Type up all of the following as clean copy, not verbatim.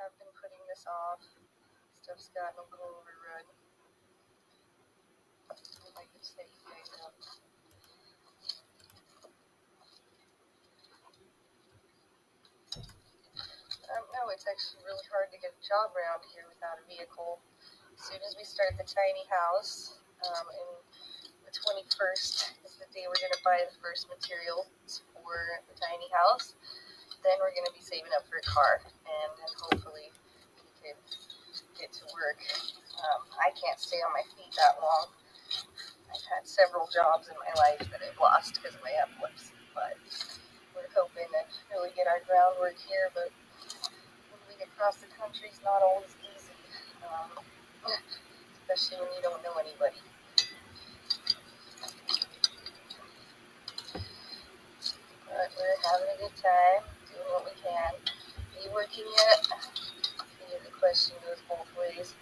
have been putting this off. Stuff's gotten a little overrun. If I could set you guys up. No, it's actually really hard to get a job around here without a vehicle. As soon as we start the tiny house, and the 21st is the day we're going to buy the first materials for the tiny house. Then we're going to be saving up for a car, and then hopefully we can get to work. I can't stay on my feet that long. I've had several jobs in my life that I've lost because of my epilepsy, but we're hoping to really get our groundwork here. But moving across the country is not always easy, especially when you don't know anybody. But we're having a good time, doing what we can. Are you working yet? The question goes both ways.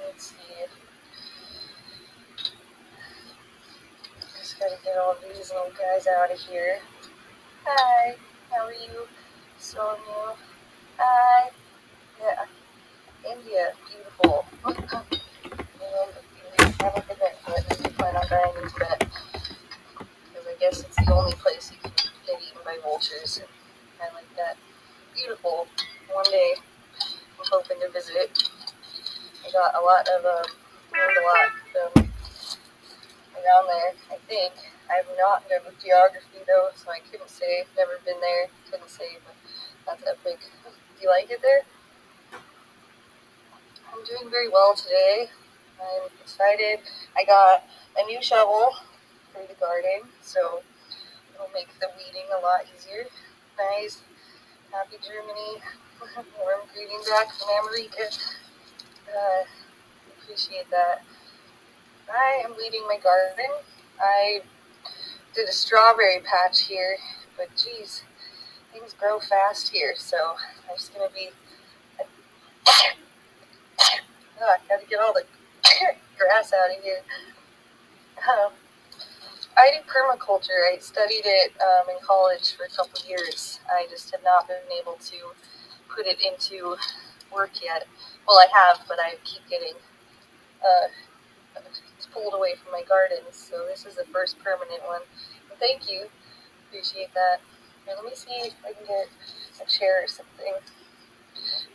Let's see. Just gotta get all these little guys out of here. Hi, how are you? So new. Hi. Yeah. India, beautiful. And we haven't been there, but we plan on dying in Tibet. Because I guess it's the only place you can get eaten by vultures. And I like that. Beautiful. One day, I'm hoping to visit. I got a lot of, learned a lot from around there, I think. I'm not good with geography though, so I couldn't say. Never been there, couldn't say, but that's epic. Do you like it there? I'm doing very well today. I'm excited. I got a new shovel for the garden, so it'll make the weeding a lot easier. Nice. Happy Germany. Warm greeting back from America. Appreciate that. I am weeding my garden. I did a strawberry patch here, but geez, things grow fast here, so I'm just gonna be. Gotta get all the grass out of here. I do permaculture. I studied it in college for a couple years. I just have not been able to put it into work yet. Well, I have, but I keep getting it's pulled away from my gardens. So this is the first permanent one. And thank you. Appreciate that. Now, let me see if I can get a chair or something.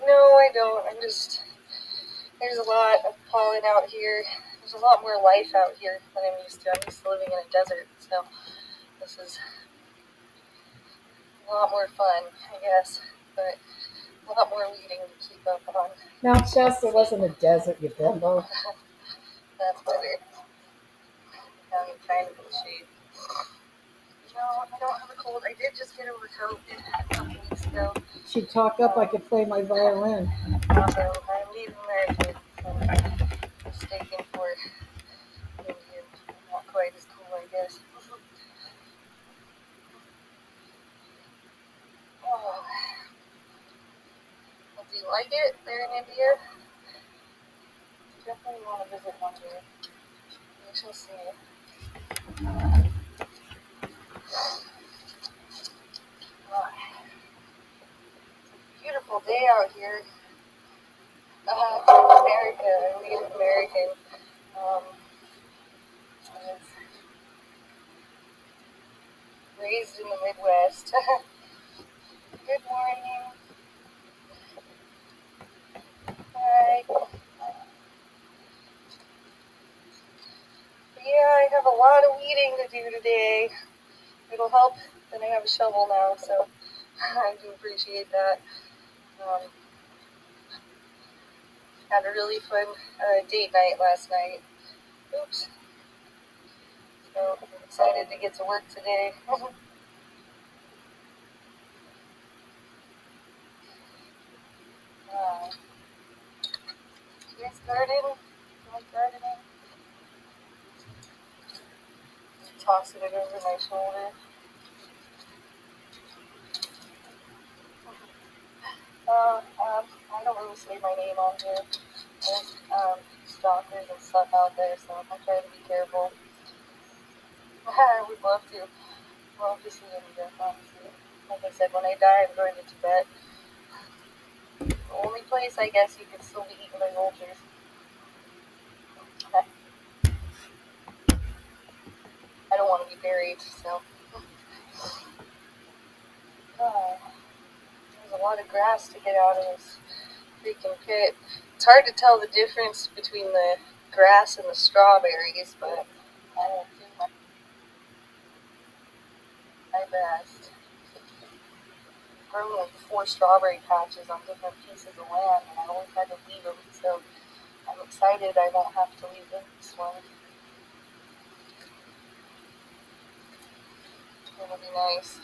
No, I don't. There's a lot of pollen out here. There's a lot more life out here than I'm used to. I'm used to living in a desert, so this is a lot more fun, I guess, but a lot more weeding to keep up on. Mount Shasta wasn't a desert, you bimbo. That's better. Now I'm kind of in shade. No, I don't have a cold. I did just get over COVID a couple weeks ago. She'd talk up, I could play my violin. Also, I'm Native American, so mistaken for Indian. Not quite as cool, I guess. Oh. Well, do you like it there in India? Definitely want to visit one day. We shall see. Beautiful day out here. America, Native American. I was raised in the Midwest. Good morning. Hi. Yeah, I have a lot of weeding to do today. It'll help that I have a shovel now, so I do appreciate that. Had a really fun date night last night. Oops. So I'm excited to get to work today. You guys garden? You like gardening? Tossing it over my shoulder. I don't really say my name on here. There's stalkers and stuff out there, so I'm trying to be careful. I would love to see India, honestly. Like I said, when I die, I'm going to Tibet. The only place I guess you could still be eaten by vultures. I don't want to be buried, so. There's a lot of grass to get out of this freaking pit. It's hard to tell the difference between the grass and the strawberries, but I will do my best. I've grown like 4 strawberry patches on different pieces of land, and I always had to leave them, so I'm excited I won't have to leave this one. It'll be nice.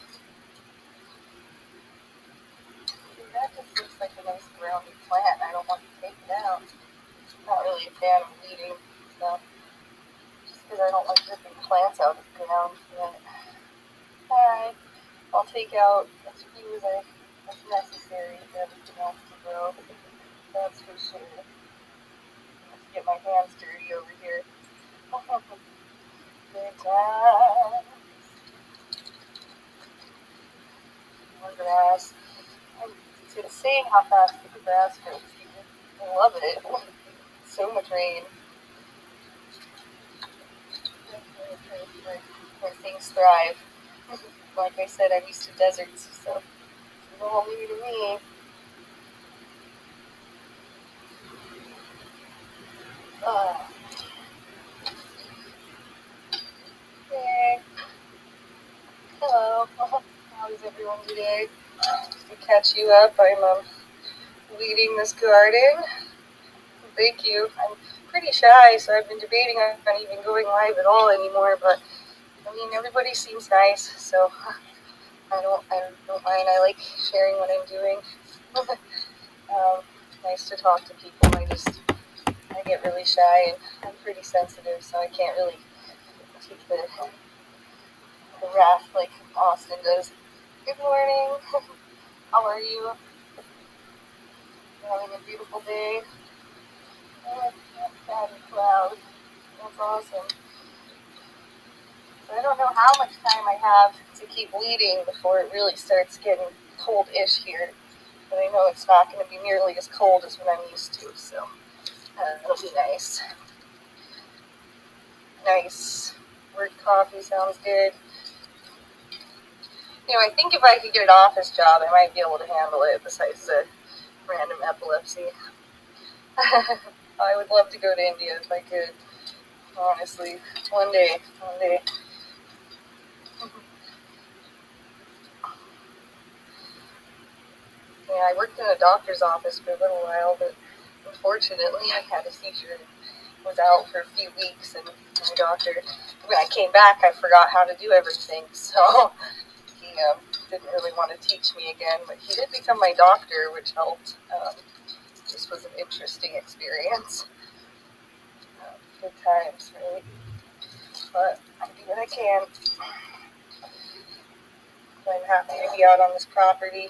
That just looks like a nice grounded plant. I don't want to take it out. I'm not really a fan of weeding stuff, just because I don't like ripping plants out of the ground. But, alright, I'll take out as few as necessary for everything else to grow. That's for sure. Let's get my hands dirty over here. Good times. More grass. It's insane how fast the grass grows. I love it. So much rain. Where things thrive. Like I said, I'm used to deserts, so it's all new to me. Hey. Hello. How is everyone today? To catch you up, I'm weeding this garden. Thank you. I'm pretty shy, so I've been debating on not even going live at all anymore, but I mean, everybody seems nice, so I don't mind. I like sharing what I'm doing. Nice to talk to people. I get really shy, and I'm pretty sensitive, so I can't really take the wrath like Austin does. Good morning. How are you? You're having a beautiful day. Oh, bad cloud. That's awesome. I don't know how much time I have to keep weeding before it really starts getting cold-ish here. But I know it's not going to be nearly as cold as what I'm used to, so it'll be nice. Nice. Word coffee sounds good. You know, I think if I could get an office job, I might be able to handle it, besides the random epilepsy. I would love to go to India if I could, honestly. One day. Yeah, I worked in a doctor's office for a little while, but unfortunately I had a seizure and was out for a few weeks, and my doctor, when I came back, I forgot how to do everything, so he didn't really want to teach me again, but he did become my doctor, which helped. This was an interesting experience. Good times, right? But I do what I can. I'm happy to be out on this property.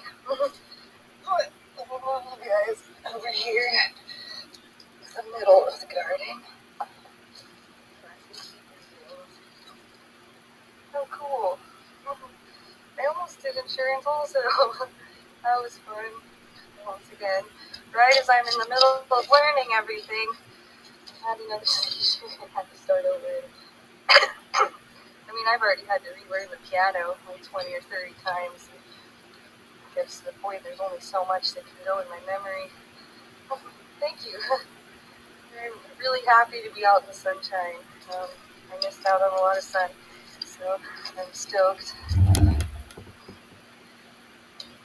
Guys, over here, the middle of the garden. Oh, cool. I almost did insurance also. That was fun. Once again, right as I'm in the middle of learning everything, I had another seizure and had to start over. I mean, I've already had to relearn the piano like 20 or 30 times. It gets to the point there's only so much that can go in my memory. Thank you. I'm really happy to be out in the sunshine. I missed out on a lot of sun, so I'm stoked.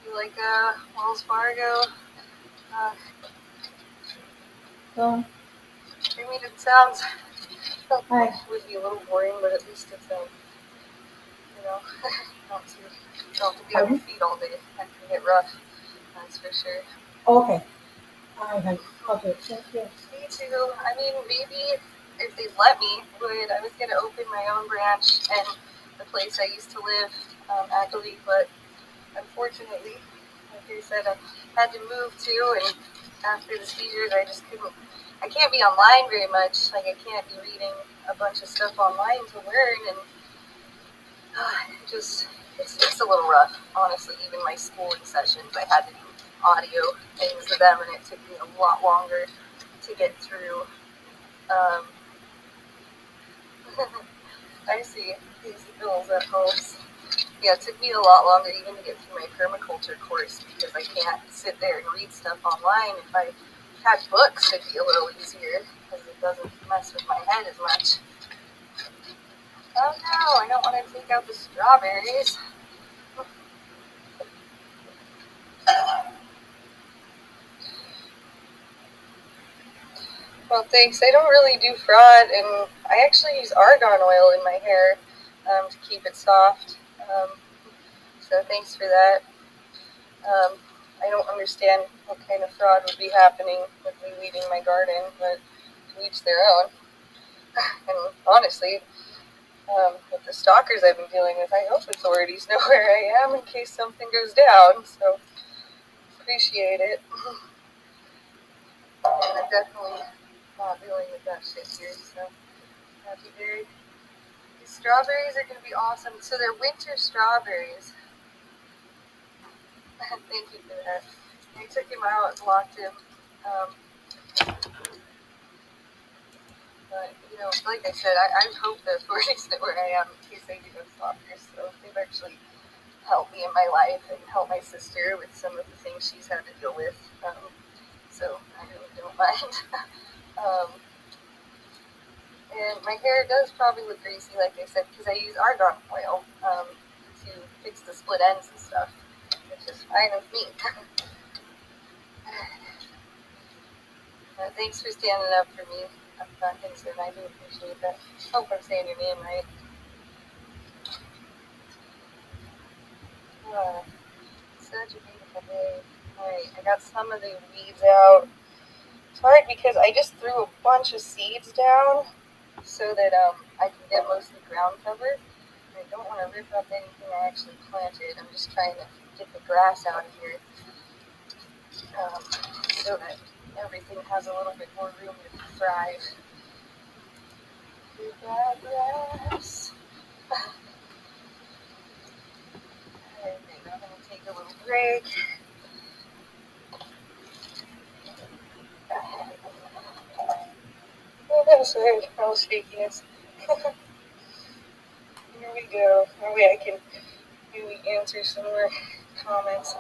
You like Wells Fargo? So, I mean, it sounds like it would be a little boring, but at least it's you know, not to be on your feet all day. That can get rough, that's for sure. okay. Okay, thank you. Me too. I mean, maybe if they let me, I was gonna open my own branch in the place I used to live, actually, but unfortunately, like I said, I had to move too, and after the seizures, I just couldn't. I can't be online very much. Like, I can't be reading a bunch of stuff online to learn, and it's a little rough, honestly. Even my schooling sessions, I had to do audio things to them, and it took me a lot longer to get through. I see these bills at home. Yeah, it took me a lot longer even to get through my permaculture course because I can't sit there and read stuff online. If I had books, it'd be a little easier because it doesn't mess with my head as much. Oh no, I don't want to take out the strawberries. Well, thanks. I don't really do fraud, and I actually use argan oil in my hair to keep it soft. So thanks for that. I don't understand what kind of fraud would be happening with me weeding my garden, but to each their own. And honestly, with the stalkers I've been dealing with, I hope authorities know where I am in case something goes down. So appreciate it. And I'm definitely not dealing with that shit here. So happy day. These strawberries are gonna be awesome. So they're winter strawberries. Thank you for that. I took him out and locked him. But, you know, like I said, I hope the authorities know where I am in case I do have stalkers. So they've actually helped me in my life and helped my sister with some of the things she's had to deal with. So I really don't mind. And my hair does probably look greasy, like I said, because I use argan oil to fix the split ends and stuff, which is fine with me. Thanks for standing up for me, Vincent. I do appreciate that. Hope I'm saying your name right. Such a beautiful day. Alright, I got some of the weeds out. It's hard because I just threw a bunch of seeds down so that I can get most of the ground covered. I don't want to rip up anything I actually planted. I'm just trying to get the grass out of here so that everything has a little bit more room to thrive. Grass. Alright, I'm going to take a little break. Oh, no, sorry, I was shakiness. Here we go. Maybe I can answer some more comments.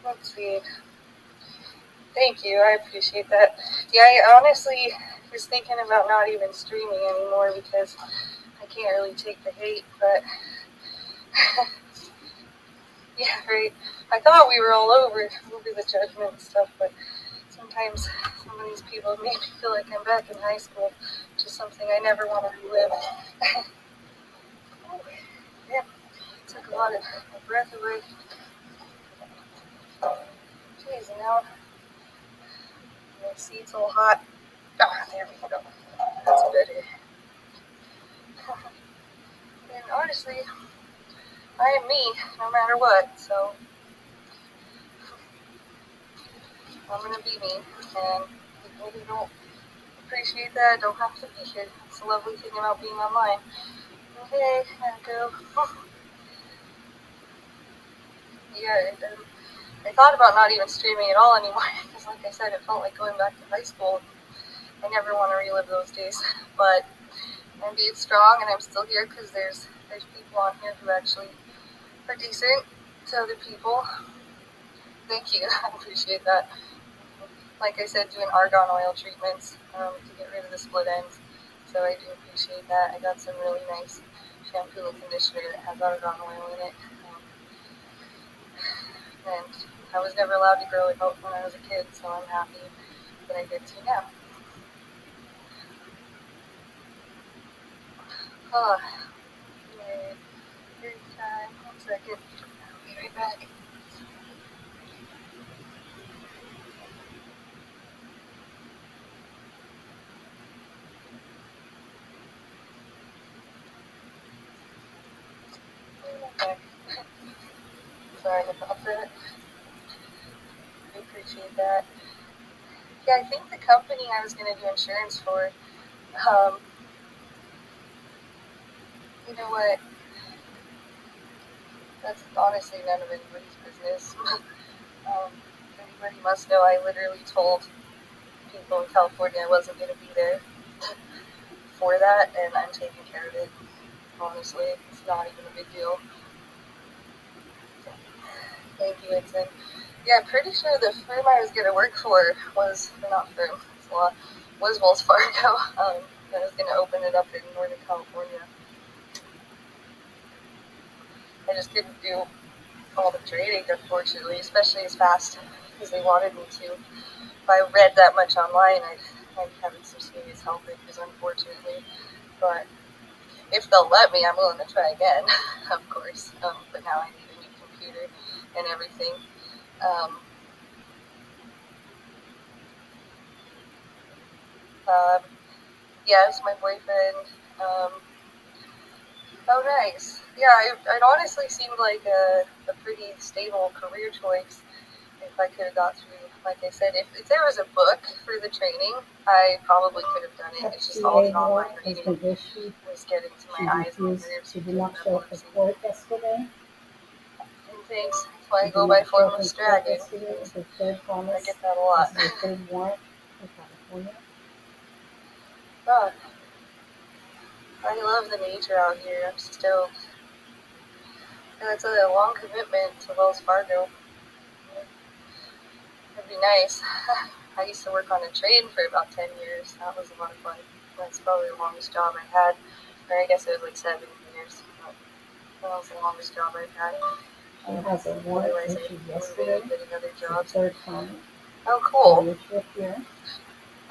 Let's see. Thank you, I appreciate that. Yeah, I honestly was thinking about not even streaming anymore because I can't really take the hate, but yeah, right. I thought we were all over the judgment and stuff, but sometimes some of these people make me feel like I'm back in high school, which is something I never want to relive. Yeah, took a lot of my breath away. Jeez, now my seat's all hot. Ah, there we go. That's better. And honestly, I am me, no matter what, so I'm gonna be me, and people who don't appreciate that don't have to be here. It's a lovely thing about being online. Okay, Echo. Yeah, I thought about not even streaming at all anymore, because like I said, it felt like going back to high school. I never want to relive those days, but I'm being strong, and I'm still here because there's people on here who actually are decent to other people. Thank you, I appreciate that. Like I said, doing argan oil treatments to get rid of the split ends, so I do appreciate that. I got some really nice shampoo and conditioner that has argan oil in it, and I was never allowed to grow it out when I was a kid, so I'm happy that I get to now. Oh, yay. Great time. 1 second. I'll be right back. Okay. Sorry about that. I appreciate that. Yeah, I think the company I was going to do insurance for, you know what? That's honestly none of anybody's business. Anybody must know I literally told people in California I wasn't going to be there for that, and I'm taking care of it. Honestly, it's not even a big deal. Thank you, Vincent. Yeah, I'm pretty sure the firm I was going to work for was, or not firm, it's a lot, was Wells Fargo. I was going to open it up in Northern California. I just couldn't do all the trading, unfortunately, especially as fast as they wanted me to. If I read that much online, I'd be having some serious health issues, unfortunately. But if they'll let me, I'm willing to try again, of course. But now I need a new computer and everything. Yes, my boyfriend. Oh, nice. Yeah, it honestly seemed like a pretty stable career choice if I could have got through. Like I said, if there was a book for the training, I probably could have done it. It's just all the FCA warrant online has reading been issued. was getting to She my eyes and my refused. nerves She and did getting not show up for epilepsy. court yesterday. And things. That's why She I did go by not show up Formless in court Dragon. yesterday. It's her third I promise. get that a lot. This is her third warrant in California. But I love the nature out here. I'm stoked. And it's a long commitment to Wells Fargo. It'd be nice. I used to work on a train for about 10 years. That was a lot of fun. That's probably the longest job I had. Or I guess it was like 7 years. But that was the longest job I've had. She has a warrant Otherwise, issued I'm yesterday. moving and getting other It's her jobs. third promise. Oh, cool. Which we're here.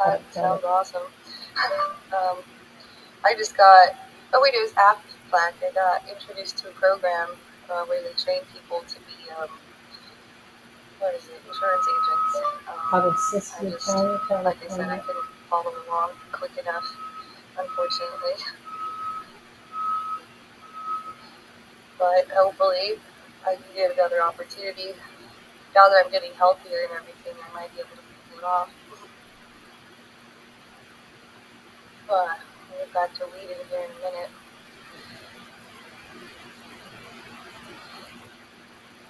That sounds awesome. I just got, oh wait, it was Aflac. I got introduced to a program where they train people to be, what is it, insurance agents. Out of Sister County, Like I said, I California. couldn't follow along quick enough, unfortunately. But hopefully I can get another opportunity. Now that I'm getting healthier and everything, I might be able to pull it off. But I'll get back to reading here in a minute.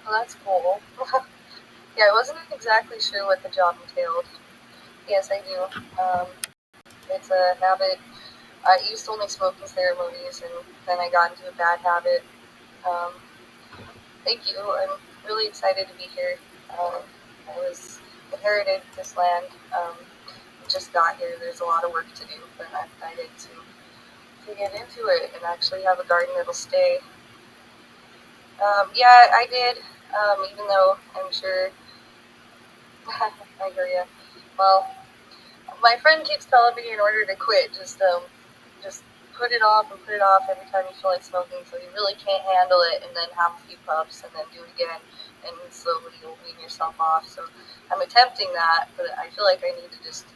Well, that's cool. Yeah, I wasn't exactly sure what the job entailed. Yes, I do. It's a habit. I used to only smoking ceremonies, and then I got into a bad habit. Um, Thank you. I'm really excited to be here. I was inherited this land. Just got here. There's a lot of work to do, but I'm excited to get into it and actually have a garden that'll stay. Yeah, I did. Even though I'm sure I hear you. Well, my friend keeps telling me in order to quit, just put it off and put it off every time you feel like smoking, so you really can't handle it, and then have a few puffs, and then do it again, and slowly you'll wean yourself off. So I'm attempting that, but I feel like I need to just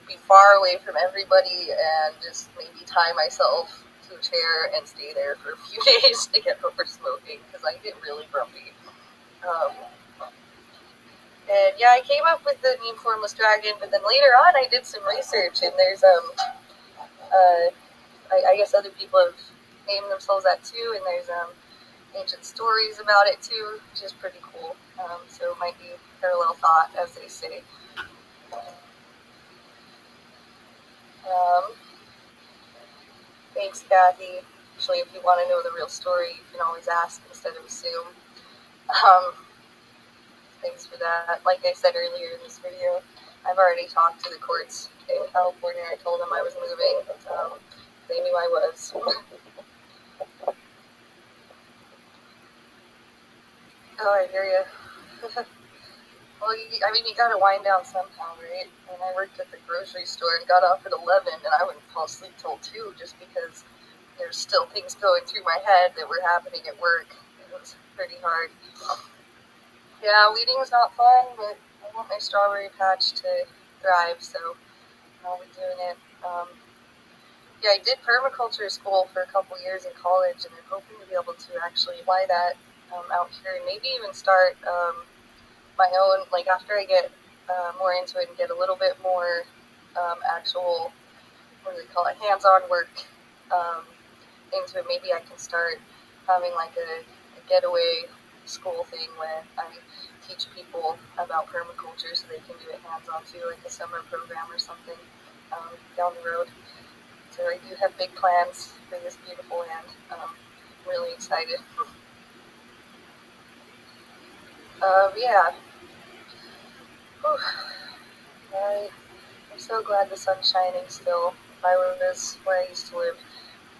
be far away from everybody and just maybe tie myself to a chair and stay there for a few days to get over smoking, because I get really grumpy. And yeah, I came up with the name Formless Dragon, but then later on I did some research, and there's I guess other people have named themselves that too, and there's ancient stories about it too, which is pretty cool. So it might be parallel thought, as they say. Um, Thanks, Kathy. Actually, if you want to know the real story, you can always ask instead of assume. Um, Thanks for that. Like I said earlier in this video, I've already talked to the courts in California. I told them I was moving. They knew I was. Oh, I hear you. Well, you gotta wind down somehow, right? And I worked at the grocery store and got off at 11, and I wouldn't fall asleep till 2 just because there's still things going through my head that were happening at work. It was pretty hard. Yeah, weeding's not fun, but I want my strawberry patch to thrive, so I'll be doing it. Yeah, I did permaculture school for a couple years in college, and I'm hoping to be able to actually apply that out here, and maybe even start my own, like after I get more into it and get a little bit more actual, what do they call it, hands-on work into it, maybe I can start having like a getaway school thing where I teach people about permaculture so they can do it hands-on too, like a summer program or something down the road. So I do have big plans for this beautiful land. I'm really excited. Yeah. Whew. I'm so glad the sun's shining still. If I was where I used to live,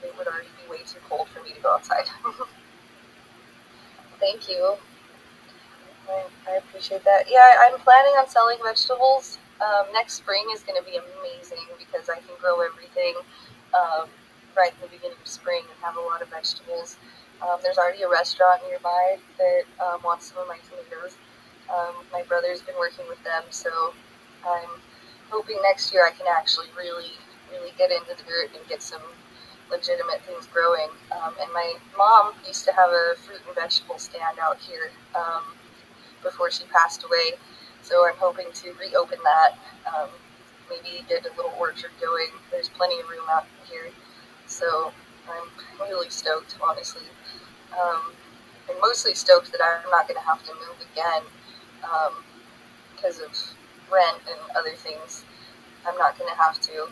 it would already be way too cold for me to go outside. Thank you. I appreciate that. Yeah, I'm planning on selling vegetables. Next spring is going to be amazing because I can grow everything right in the beginning of spring and have a lot of vegetables. There's already a restaurant nearby that wants some of my tomatoes. My brother's been working with them, so I'm hoping next year I can actually really, really get into the dirt and get some legitimate things growing. And my mom used to have a fruit and vegetable stand out here before she passed away, so I'm hoping to reopen that. Maybe get a little orchard going. There's plenty of room out here, so I'm really stoked, honestly. I'm mostly stoked that I'm not going to have to move again because of rent and other things. I'm not going to have to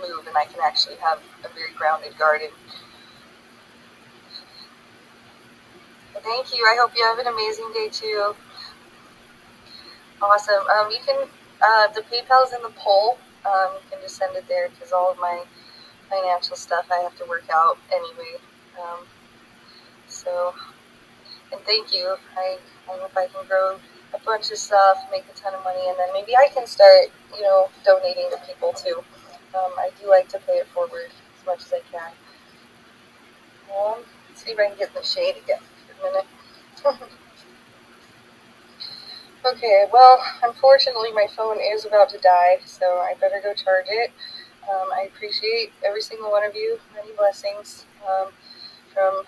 move, and I can actually have a very grounded garden. But thank you. I hope you have an amazing day too. Awesome. You can the PayPal's in the poll. You can just send it there because all of my financial stuff I have to work out anyway. So, and thank you. I hope I can grow a bunch of stuff, make a ton of money, and then maybe I can start, donating to people too. I do like to pay it forward as much as I can. Let's see if I can get in the shade again for a minute. Okay, well, unfortunately my phone is about to die, so I better go charge it. I appreciate every single one of you. Many blessings from